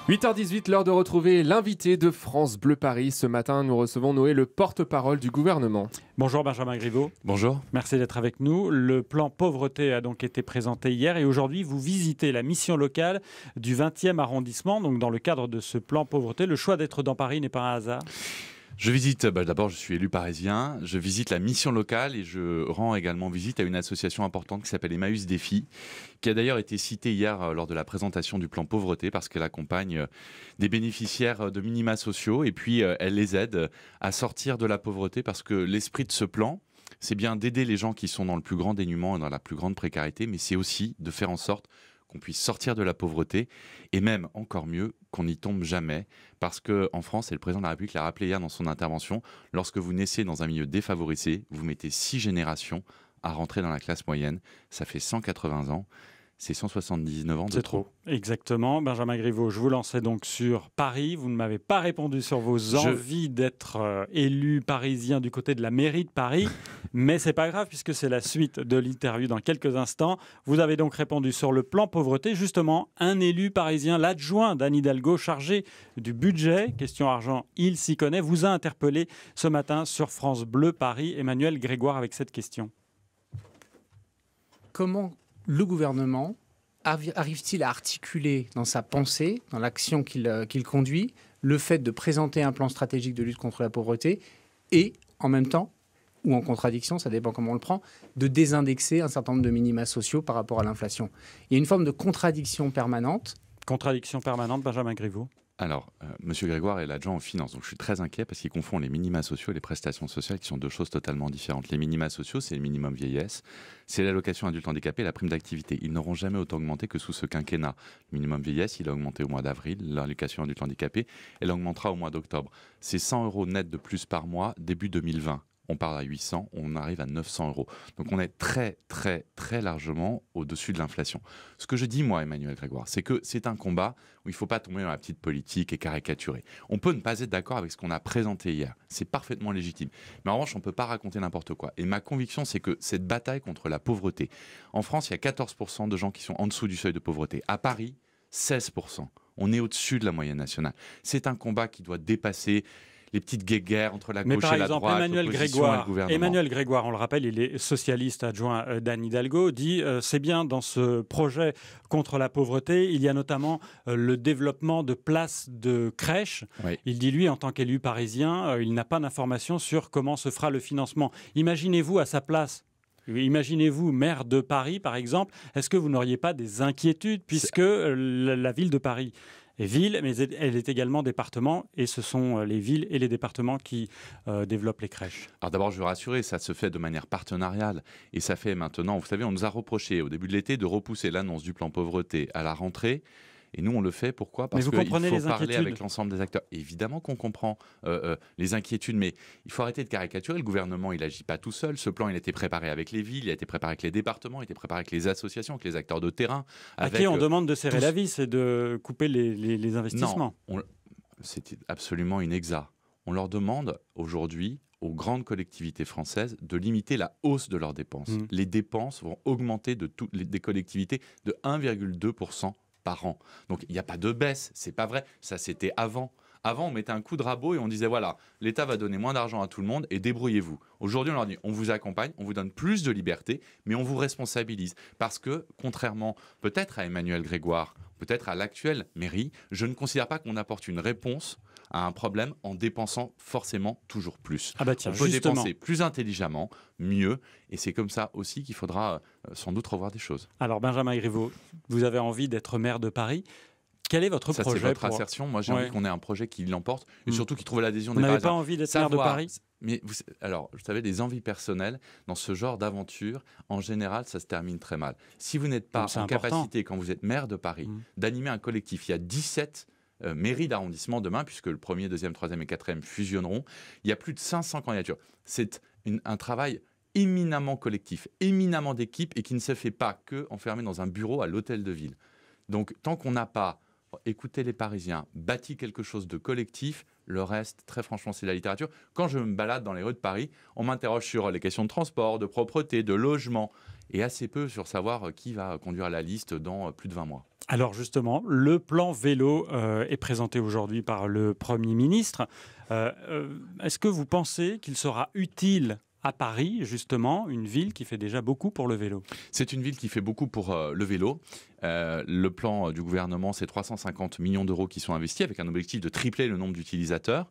8h18, l'heure de retrouver l'invité de France Bleu Paris. Ce matin, nous recevons Noé, le porte-parole du gouvernement. Bonjour Benjamin Griveaux. Bonjour. Merci d'être avec nous. Le plan pauvreté a donc été présenté hier et aujourd'hui, vous visitez la mission locale du 20e arrondissement. Donc dans le cadre de ce plan pauvreté, le choix d'être dans Paris n'est pas un hasard. Je visite, d'abord je suis élu parisien, je visite la mission locale et je rends également visite à une association importante qui s'appelle Emmaüs Défi, qui a d'ailleurs été citée hier lors de la présentation du plan pauvreté parce qu'elle accompagne des bénéficiaires de minima sociaux et puis elle les aide à sortir de la pauvreté parce que l'esprit de ce plan, c'est bien d'aider les gens qui sont dans le plus grand dénuement et dans la plus grande précarité, mais c'est aussi de faire en sorte qu'on puisse sortir de la pauvreté et même, encore mieux, qu'on n'y tombe jamais. Parce qu'en France, et le président de la République l'a rappelé hier dans son intervention, lorsque vous naissez dans un milieu défavorisé, vous mettez 6 générations à rentrer dans la classe moyenne. Ça fait 180 ans. C'est 179 ans de trop. Exactement. Benjamin Griveaux, je vous lançais donc sur Paris. Vous ne m'avez pas répondu sur vos envies d'être élu parisien du côté de la mairie de Paris. Mais c'est pas grave puisque c'est la suite de l'interview dans quelques instants. Vous avez donc répondu sur le plan pauvreté. Justement, un élu parisien, l'adjoint d'Anne Hidalgo, chargé du budget, question argent, il s'y connaît, vous a interpellé ce matin sur France Bleu Paris. Emmanuel Grégoire avec cette question. Comment le gouvernement arrive-t-il à articuler dans sa pensée, dans l'action qu'il conduit, le fait de présenter un plan stratégique de lutte contre la pauvreté et, en même temps, ou en contradiction, ça dépend comment on le prend, de désindexer un certain nombre de minima sociaux par rapport à l'inflation. Il y a une forme de contradiction permanente. Contradiction permanente, Benjamin Griveaux. Alors, Monsieur Grégoire est l'adjoint aux finances, donc je suis très inquiet parce qu'il confond les minima sociaux et les prestations sociales qui sont deux choses totalement différentes. Les minima sociaux, c'est le minimum vieillesse, c'est l'allocation adulte handicapé et la prime d'activité. Ils n'auront jamais autant augmenté que sous ce quinquennat. Le minimum vieillesse, il a augmenté au mois d'avril, l'allocation adulte handicapé, elle augmentera au mois d'octobre. C'est 100 € net de plus par mois début 2020. On part à 800, on arrive à 900 €. Donc on est très, très, très largement au-dessus de l'inflation. Ce que je dis, moi, Emmanuel Grégoire, c'est que c'est un combat où il ne faut pas tomber dans la petite politique et caricaturer. On peut ne pas être d'accord avec ce qu'on a présenté hier. C'est parfaitement légitime. Mais en revanche, on ne peut pas raconter n'importe quoi. Et ma conviction, c'est que cette bataille contre la pauvreté, en France, il y a 14% de gens qui sont en dessous du seuil de pauvreté. À Paris, 16%. On est au-dessus de la moyenne nationale. C'est un combat qui doit dépasser les petites guéguerres entre la gauche et la droite, l'opposition et le gouvernement. Emmanuel Grégoire, on le rappelle, il est socialiste adjoint d'Anne Hidalgo, dit c'est bien dans ce projet contre la pauvreté, il y a notamment le développement de places de crèches. Oui. Il dit, lui, en tant qu'élu parisien, il n'a pas d'informations sur comment se fera le financement. Imaginez-vous à sa place. Imaginez-vous, maire de Paris, par exemple, est-ce que vous n'auriez pas des inquiétudes puisque la ville de Paris est ville, mais elle est également département, et ce sont les villes et les départements qui développent les crèches. Alors d'abord, je veux rassurer, ça se fait de manière partenariale, et ça fait maintenant, vous savez, on nous a reproché au début de l'été de repousser l'annonce du plan pauvreté à la rentrée. Et nous, on le fait. Pourquoi ? Parce qu'il faut parler avec l'ensemble des acteurs. Évidemment qu'on comprend les inquiétudes, mais il faut arrêter de caricaturer. Le gouvernement, il n'agit pas tout seul. Ce plan, il a été préparé avec les villes, il a été préparé avec les départements, il a été préparé avec les associations, avec les acteurs de terrain. À qui on demande de serrer la vis et de couper les investissements. Non, c'est absolument inexact. On leur demande aujourd'hui aux grandes collectivités françaises de limiter la hausse de leurs dépenses. Les dépenses vont augmenter des collectivités de 1,2% par an. Donc il n'y a pas de baisse, c'est pas vrai. Ça c'était avant. Avant, on mettait un coup de rabot et on disait voilà, l'État va donner moins d'argent à tout le monde et débrouillez-vous. Aujourd'hui, on leur dit on vous accompagne, on vous donne plus de liberté, mais on vous responsabilise. Parce que, contrairement peut-être à Emmanuel Grégoire, peut-être à l'actuelle mairie, je ne considère pas qu'on apporte une réponse à un problème en dépensant forcément toujours plus. Ah bah tiens, on peut dépenser plus intelligemment, mieux, et c'est comme ça aussi qu'il faudra sans doute revoir des choses. Alors Benjamin Griveaux, vous avez envie d'être maire de Paris. Quel est votre projet ? C'est votre assertion. Moi, j'ai envie qu'on ait un projet qui l'emporte et surtout qui trouve l'adhésion des Parisiens. Vous n'avez pas envie d'être maire de Paris ? Mais alors, vous savez, les envies personnelles, dans ce genre d'aventure, en général, ça se termine très mal. Si vous n'êtes pas en capacité, quand vous êtes maire de Paris, d'animer un collectif, il y a 17 mairies d'arrondissement demain, puisque le 1er, 2e, 3e et 4e fusionneront, il y a plus de 500 candidatures. C'est un travail éminemment collectif, éminemment d'équipe et qui ne se fait pas que enfermé dans un bureau à l'hôtel de ville. Donc, tant qu'on n'a pas écouté les Parisiens, bâti quelque chose de collectif, le reste, très franchement, c'est la littérature. Quand je me balade dans les rues de Paris, on m'interroge sur les questions de transport, de propreté, de logement, et assez peu sur savoir qui va conduire la liste dans plus de 20 mois. Alors justement, le plan vélo est présenté aujourd'hui par le Premier ministre. Est-ce que vous pensez qu'il sera utile à Paris, justement, une ville qui fait déjà beaucoup pour le vélo? C'est une ville qui fait beaucoup pour le vélo. Le plan du gouvernement, c'est 350 millions d'euros qui sont investis avec un objectif de tripler le nombre d'utilisateurs.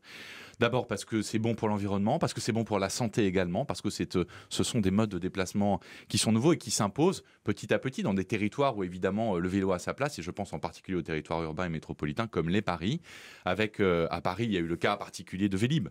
D'abord parce que c'est bon pour l'environnement, parce que c'est bon pour la santé également, parce que ce sont des modes de déplacement qui sont nouveaux et qui s'imposent petit à petit dans des territoires où évidemment le vélo a sa place, et je pense en particulier aux territoires urbains et métropolitains comme les Paris. Avec, à Paris, il y a eu le cas particulier de Vélib,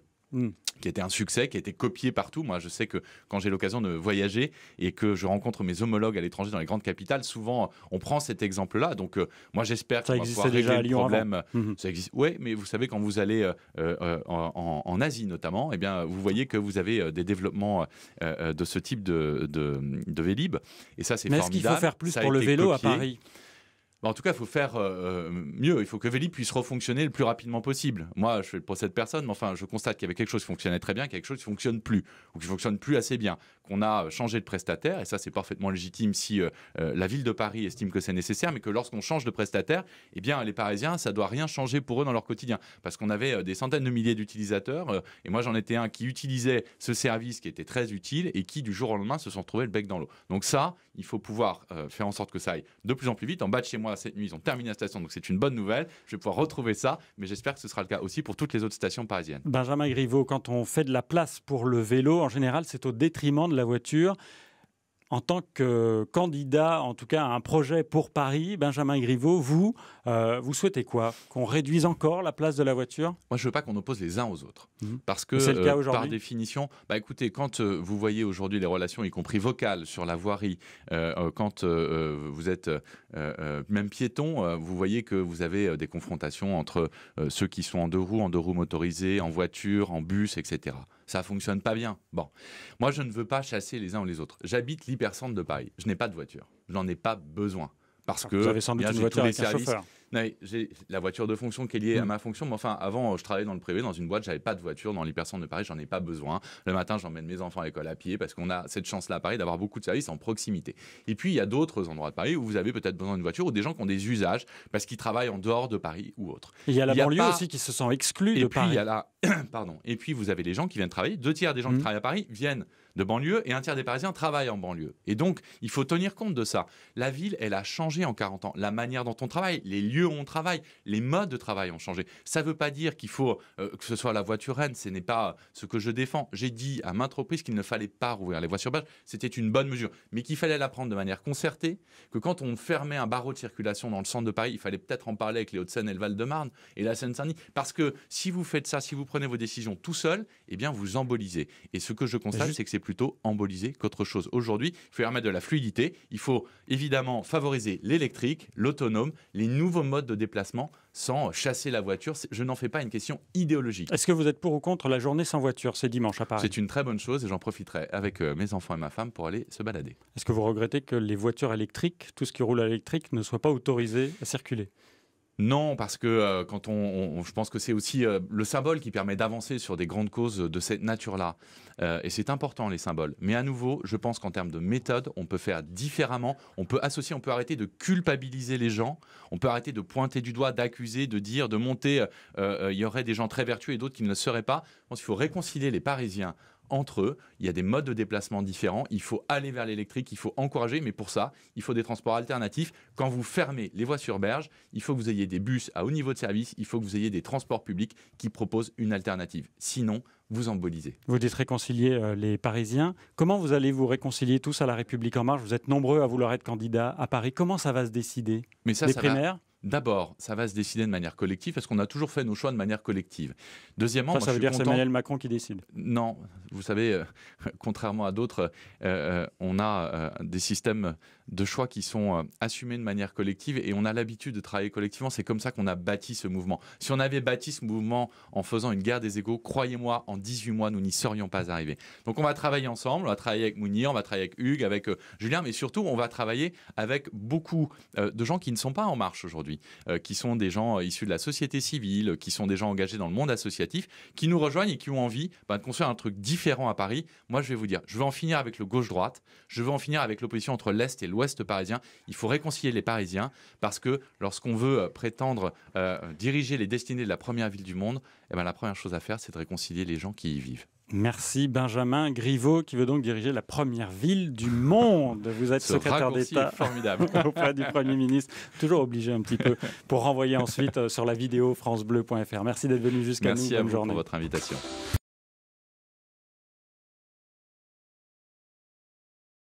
qui était un succès, qui a été copié partout. Moi, je sais que quand j'ai l'occasion de voyager et que je rencontre mes homologues à l'étranger dans les grandes capitales, souvent, on prend cet exemple-là. Donc, moi, j'espère qu'on va pouvoir régler le problème. Ça existe. Oui, mais vous savez, quand vous allez en Asie notamment, eh bien, vous voyez que vous avez des développements de ce type de Vélib. Et ça, c'est formidable. Mais est-ce qu'il faut faire plus pour le vélo à Paris ? En tout cas, il faut faire mieux. Il faut que Vélib puisse refonctionner le plus rapidement possible. Moi, je fais le procès de personne, mais enfin, je constate qu'il y avait quelque chose qui fonctionnait très bien, quelque chose qui ne fonctionne plus, ou qui ne fonctionne plus assez bien, qu'on a changé de prestataire, et ça, c'est parfaitement légitime si la ville de Paris estime que c'est nécessaire, mais que lorsqu'on change de prestataire, eh bien, les Parisiens, ça ne doit rien changer pour eux dans leur quotidien. Parce qu'on avait des centaines de milliers d'utilisateurs, et moi, j'en étais un qui utilisait ce service qui était très utile, et qui, du jour au lendemain, se sont retrouvés le bec dans l'eau. Donc ça, il faut pouvoir faire en sorte que ça aille de plus en plus vite. En bas de chez moi, cette nuit, ils ont terminé la station, donc c'est une bonne nouvelle. Je vais pouvoir retrouver ça, mais j'espère que ce sera le cas aussi pour toutes les autres stations parisiennes. Benjamin Griveaux, quand on fait de la place pour le vélo, en général, c'est au détriment de la voiture. En tant que candidat, en tout cas, à un projet pour Paris, Benjamin Griveaux, vous souhaitez quoi? Qu'on réduise encore la place de la voiture? Moi, je ne veux pas qu'on oppose les uns aux autres. Parce que, c'est le cas aujourd'hui. Par définition, écoutez, quand vous voyez aujourd'hui les relations, y compris vocales, sur la voirie, quand vous êtes même piéton, vous voyez que vous avez des confrontations entre ceux qui sont en deux roues motorisés, en voiture, en bus, etc. Ça ne fonctionne pas bien. Bon, moi, je ne veux pas chasser les uns ou les autres. J'habite l'hypercentre de Paris. Je n'ai pas de voiture. Je n'en ai pas besoin. Parce que vous avez sans doute une voiture avec un chauffeur. J'ai la voiture de fonction qui est liée à ma fonction, mais enfin, avant, je travaillais dans le privé, dans une boîte, j'avais pas de voiture dans l'hypercentre de Paris, j'en ai pas besoin. Le matin, j'emmène mes enfants à l'école à pied parce qu'on a cette chance-là à Paris d'avoir beaucoup de services en proximité. Et puis, il y a d'autres endroits de Paris où vous avez peut-être besoin d'une voiture, ou des gens qui ont des usages parce qu'ils travaillent en dehors de Paris ou autre. Il y a la banlieue aussi qui se sent exclue de Paris. Et puis, vous avez les gens qui viennent travailler. 2/3 des gens qui travaillent à Paris viennent de banlieue et 1/3 des Parisiens travaillent en banlieue. Et donc, il faut tenir compte de ça. La ville, elle a changé en 40 ans. La manière dont on travaille, les lieux où on travaille, les modes de travail ont changé. Ça ne veut pas dire qu'il faut que ce soit la voiture reine. Ce n'est pas ce que je défends. J'ai dit à maintes reprises qu'il ne fallait pas rouvrir les voies sur berge. C'était une bonne mesure. Mais qu'il fallait la prendre de manière concertée, que quand on fermait un barreau de circulation dans le centre de Paris, il fallait peut-être en parler avec les Hauts-de-Seine et le Val-de-Marne et la Seine-Saint-Denis. Parce que si vous faites ça, si vous prenez vos décisions tout seul, eh bien, vous embolisez. Et ce que je constate, c'est que c'est plutôt embolisé qu'autre chose. Aujourd'hui, il faut permettre de la fluidité. Il faut évidemment favoriser l'électrique, l'autonome, les nouveaux modes de déplacement sans chasser la voiture. Je n'en fais pas une question idéologique. Est-ce que vous êtes pour ou contre la journée sans voiture? C'est dimanche à Paris. C'est une très bonne chose et j'en profiterai avec mes enfants et ma femme pour aller se balader. Est-ce que vous regrettez que les voitures électriques, tout ce qui roule à l'électrique, ne soit pas autorisé à circuler? Non, parce que quand je pense que c'est aussi le symbole qui permet d'avancer sur des grandes causes de cette nature-là. Et c'est important, les symboles. Mais à nouveau, je pense qu'en termes de méthode, on peut faire différemment. On peut associer, on peut arrêter de culpabiliser les gens. On peut arrêter de pointer du doigt, d'accuser, de dire, de monter. Il y aurait des gens très vertueux et d'autres qui ne le seraient pas. Je pense qu'il faut réconcilier les Parisiens entre eux. Il y a des modes de déplacement différents. Il faut aller vers l'électrique, il faut encourager, mais pour ça, il faut des transports alternatifs. Quand vous fermez les voies sur berge, il faut que vous ayez des bus à haut niveau de service, il faut que vous ayez des transports publics qui proposent une alternative. Sinon, vous embolisez. Vous dites réconcilier les Parisiens. Comment vous allez vous réconcilier tous à La République En Marche? Vous êtes nombreux à vouloir être candidat à Paris. Comment ça va se décider? Les primaires? D'abord, ça va se décider de manière collective parce qu'on a toujours fait nos choix de manière collective. Deuxièmement, ça veut dire que c'est Emmanuel Macron qui décide? Non, vous savez, contrairement à d'autres, on a des systèmes de choix qui sont assumés de manière collective et on a l'habitude de travailler collectivement. C'est comme ça qu'on a bâti ce mouvement. Si on avait bâti ce mouvement en faisant une guerre des égos, croyez-moi, en 18 mois, nous n'y serions pas arrivés. Donc on va travailler ensemble, on va travailler avec Mounir, on va travailler avec Hugues, avec Julien, mais surtout on va travailler avec beaucoup de gens qui ne sont pas en marche aujourd'hui. Paris, qui sont des gens issus de la société civile, qui sont des gens engagés dans le monde associatif, qui nous rejoignent et qui ont envie de construire un truc différent à Paris. Moi, je vais vous dire, je veux en finir avec le gauche-droite, je veux en finir avec l'opposition entre l'Est et l'Ouest parisien. Il faut réconcilier les Parisiens parce que lorsqu'on veut prétendre diriger les destinées de la première ville du monde, la première chose à faire, c'est de réconcilier les gens qui y vivent. Merci Benjamin Griveaux, qui veut donc diriger la première ville du monde. Vous êtes secrétaire d'État formidable auprès du Premier ministre, toujours obligé un petit peu pour renvoyer ensuite sur la vidéo francebleu.fr. Merci d'être venu jusqu'à nous. Merci à Bonne vous journée. pour votre invitation.